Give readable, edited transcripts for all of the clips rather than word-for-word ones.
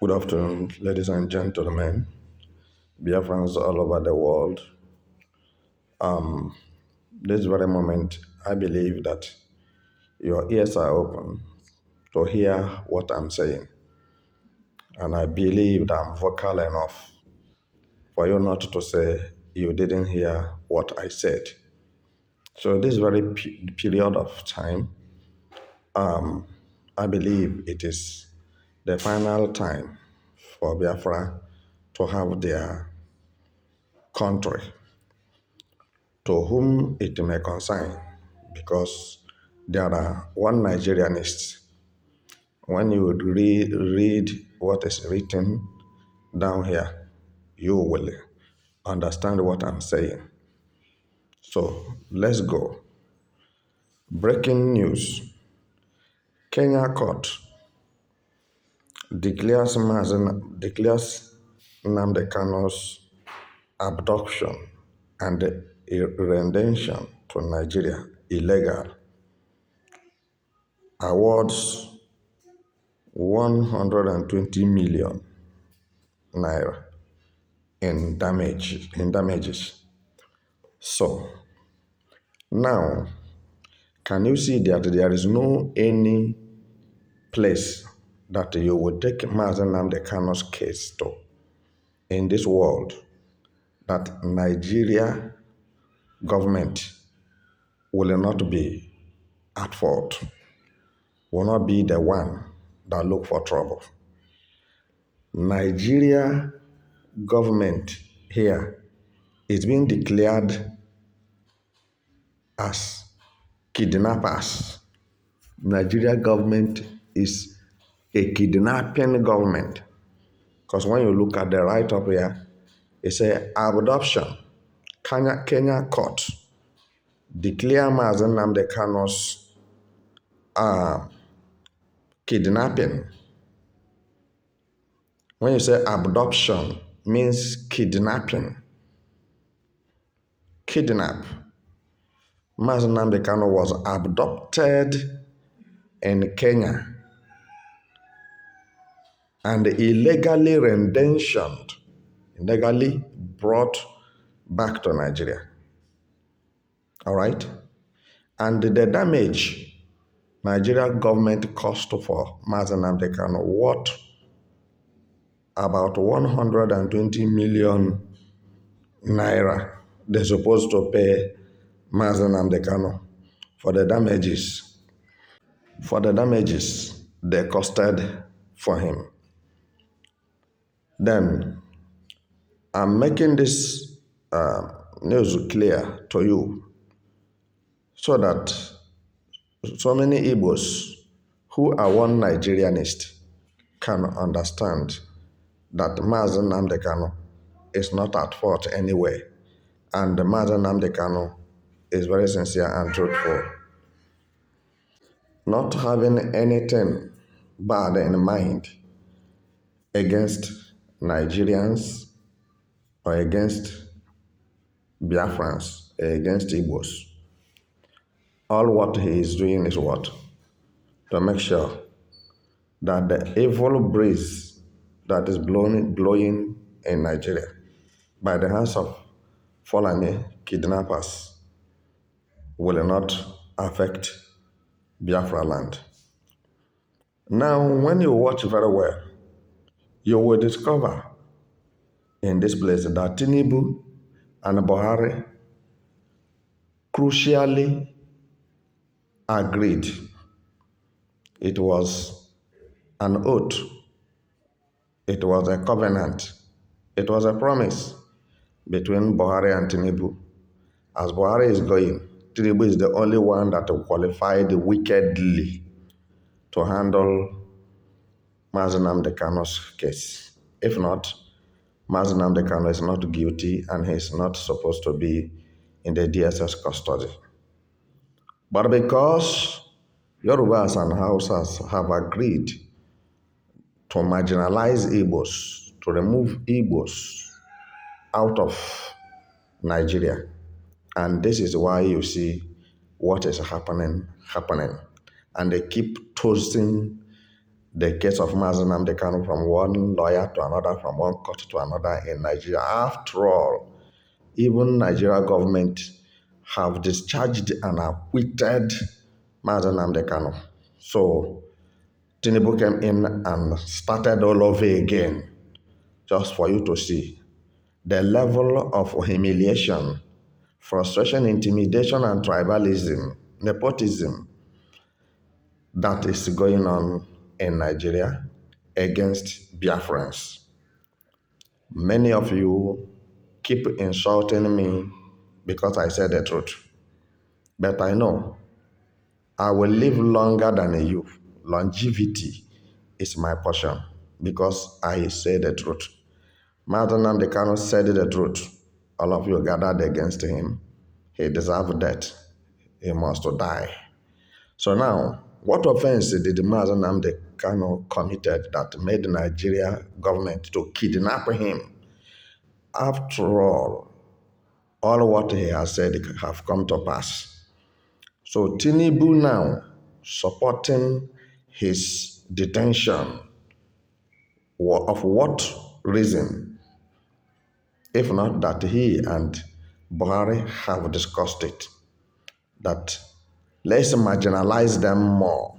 Good afternoon, ladies and gentlemen, Biafrans all over the world. This very moment, I believe that your ears are open to hear what I'm saying. And I believe that I'm vocal enough for you not to say you didn't hear what I said. So, this very period of time, I believe it is the final time for Biafra to have their country to whom it may concern, because there are one Nigerianists. When you read what is written down here, you will understand what I'm saying. So let's go. Breaking news. Kenya court declares Nnamdi Kanu'S abduction and rendition to Nigeria illegal. Awards 120 million naira in damages. So now, can you see that there is no any place that you would take Mazen Nnamdi Kanu's case to in this world that Nigeria government will not be at fault, will not be the one that look for trouble. Nigeria government here is being declared as kidnappers. Nigeria government is a kidnapping government. Because when you look at the write-up here, it says abduction. Kenya court declare Mazen Nnamdi Kanu's kidnapping. When you say abduction, means kidnapping. Kidnap. Mazen Nnamdi Kanu was abducted in Kenya and illegally renditioned, illegally brought back to Nigeria. All right? And the damage Nigeria government cost for Mazen Nnamdi Kanu, what about 120 million naira they're supposed to pay Mazen Nnamdi Kanu for the damages. For the damages they costed for him. Then I'm making this news clear to you so that so many Igbos who are one Nigerianist can understand that Mazen Nnamdi Kanu is not at fault anyway, and Mazen Nnamdi Kanu is very sincere and truthful, not having anything bad in mind against Nigerians or against Biafrans, against Igbos. All what he is doing is what? To make sure that the evil breeze that is blowing in Nigeria by the hands of Fulani kidnappers will not affect Biafra land. Now, when you watch very well, you will discover in this place that Tinubu and Buhari crucially agreed. It was an oath. It was a covenant. It was a promise between Buhari and Tinubu. As Buhari is going, Tinubu is the only one that qualified wickedly to handle Mazen Nnamdi Kanu's case. If not, Mazen Nnamdi Kanu is not guilty and he is not supposed to be in the DSS custody. But because Yorubas and Hausas have agreed to marginalize Igbos, to remove Igbos out of Nigeria, and this is why you see what is happening, and they keep toasting the case of Nnamdi Kanu from one lawyer to another, from one court to another in Nigeria. After all, even Nigeria government have discharged and acquitted Nnamdi Kanu. So Tinubu came in and started all over again, just for you to see the level of humiliation, frustration, intimidation, and tribalism, nepotism that is going on in Nigeria against Biafrans. Many of you keep insulting me because I said the truth. But I know I will live longer than you. Longevity is my portion because I say the truth. Nnamdi Kanu said the truth. All of you gathered against him. He deserved death. He must die. So now, what offense did Nnamdi Kanu committed that made the Nigeria government to kidnap him? After all what he has said have come to pass. So Tinubu now supporting his detention of what reason? If not that he and Buhari have discussed it, that let's marginalize them more.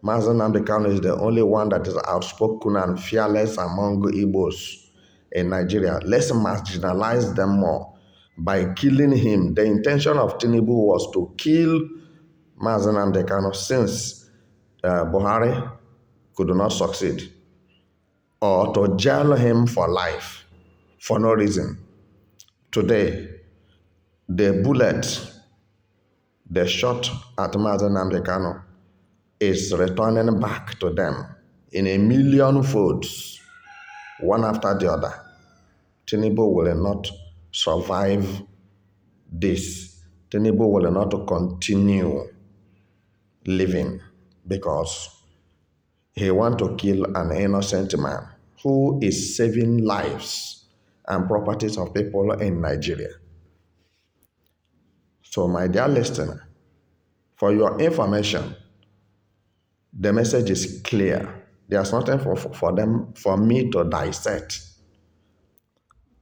Nnamdi Kanu is the only one that is outspoken and fearless among Igbos in Nigeria. Let's marginalize them more by killing him. The intention of Tinubu was to kill Nnamdi Kanu since Buhari could not succeed, or to jail him for life for no reason. Today, the bullet, the shot at Nnamdi Kanu is returning back to them in a million folds, one after the other. Tinubu will not survive this. Tinubu will not continue living because he wants to kill an innocent man who is saving lives and properties of people in Nigeria. So, my dear listener, for your information, the message is clear. There's nothing for me to dissect.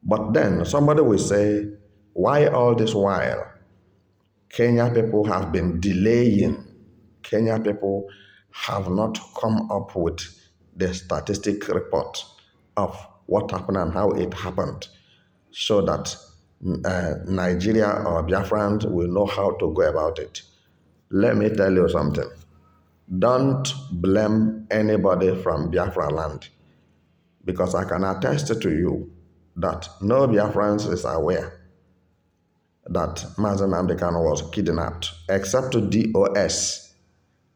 But then somebody will say, why all this while Kenya people have been delaying? Kenya people have not come up with the statistic report of what happened and how it happened, so that Nigeria or Biafrans will know how to go about it. Let me tell you something. Don't blame anybody from Biafra land, because I can attest to you that no Biafrans is aware that Nnamdi Kanu was kidnapped, except to DOS.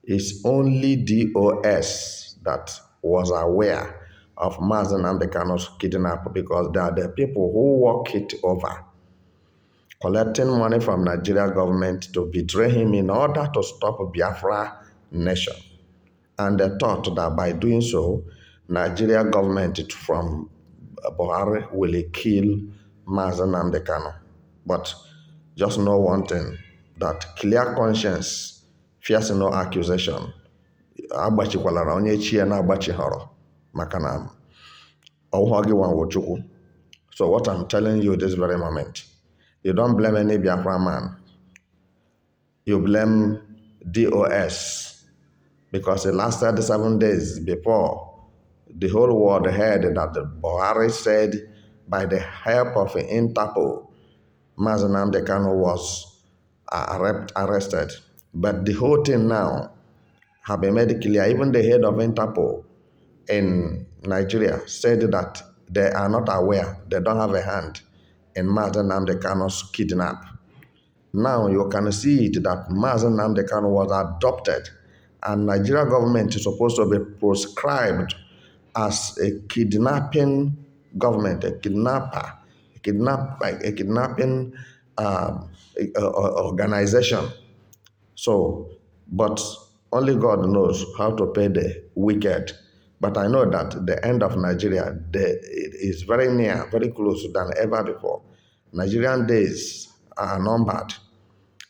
It's only DOS that was aware of Nnamdi Kanu's kidnap, because they are the people who walk it over, collecting money from Nigeria government to betray him in order to stop Biafra nation. And they thought that by doing so, Nigeria government from Buhari will kill Nnamdi Kanu. But just know one thing, that clear conscience fears no accusation. Agbachikwala onye chi ya na-agbachihọrọ maka na ọhụụ gị nwa Chukwu. So what I'm telling you this very moment, you don't blame any Biafra man. You blame DOS, because it lasted 7 days before the whole world heard that Buhari said by the help of Interpol, Nnamdi Kanu was arrested. But the whole thing now have been made clear. Even the head of Interpol in Nigeria said that they are not aware, they don't have a hand in Nnamdi Kanu's kidnap. Now you can see it that Nnamdi Kanu was adopted, and Nigeria government is supposed to be proscribed as a kidnapping government, a kidnapping organization. So, but only God knows how to pay the wicked. But I know that the end of Nigeria is very near, very close than ever before. Nigerian days are numbered.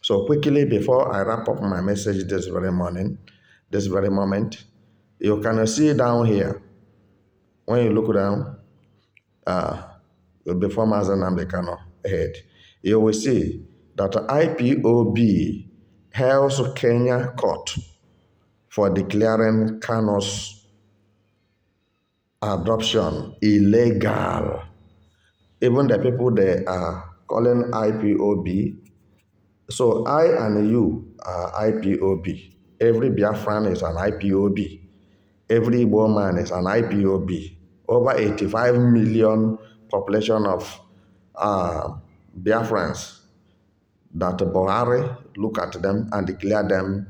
So quickly, before I wrap up my message this very moment, You can see down here, when you look down, before Mazen Nnamdi head, you will see that IPOB hails Kenya court for declaring Kanu'S adoption illegal. Even the people they are calling IPOB. So I and you are IPOB. Every Biafran is an IPOB. Every Igbo man is an IPOB. Over 85 million population of Biafrans that Buhari look at them and declare them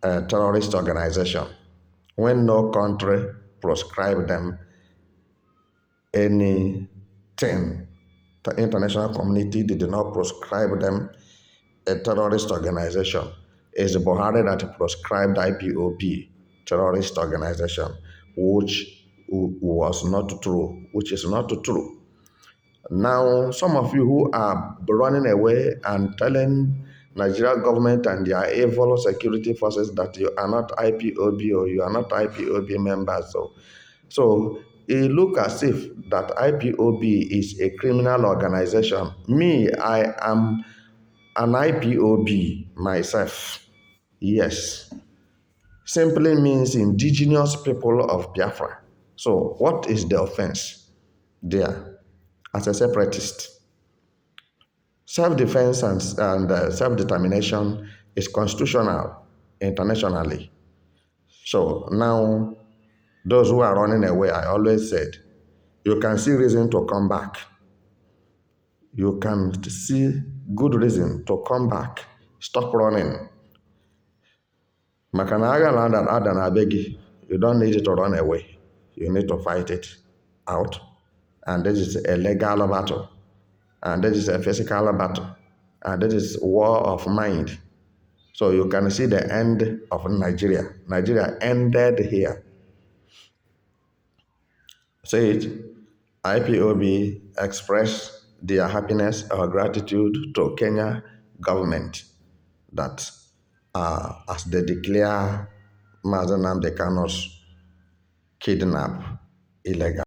a terrorist organization when no country proscribe them anything. The international community did not proscribe them a terrorist organization. It's Buhari that proscribed IPOB terrorist organization, which was not true, which is not true. Now, some of you who are running away and telling Nigeria government and their evil security forces that you are not IPOB or you are not IPOB members. So it look as if that IPOB is a criminal organization. Me, I am an IPOB myself. Yes. Simply means indigenous people of Biafra. So what is the offense there as a separatist? Self-defense and self-determination is constitutional internationally. So now, those who are running away, I always said, you can see reason to come back. You can see good reason to come back. Stop running. Makana Adan Abegi, you don't need to run away. You need to fight it out. And this is a legal battle. And this is a physical battle. And this is war of mind. So you can see the end of Nigeria. Nigeria ended here. Say it. IPOB express their happiness or gratitude to Kenya government that as they declare Mazen Nnamdi Kanu's kidnap illegal.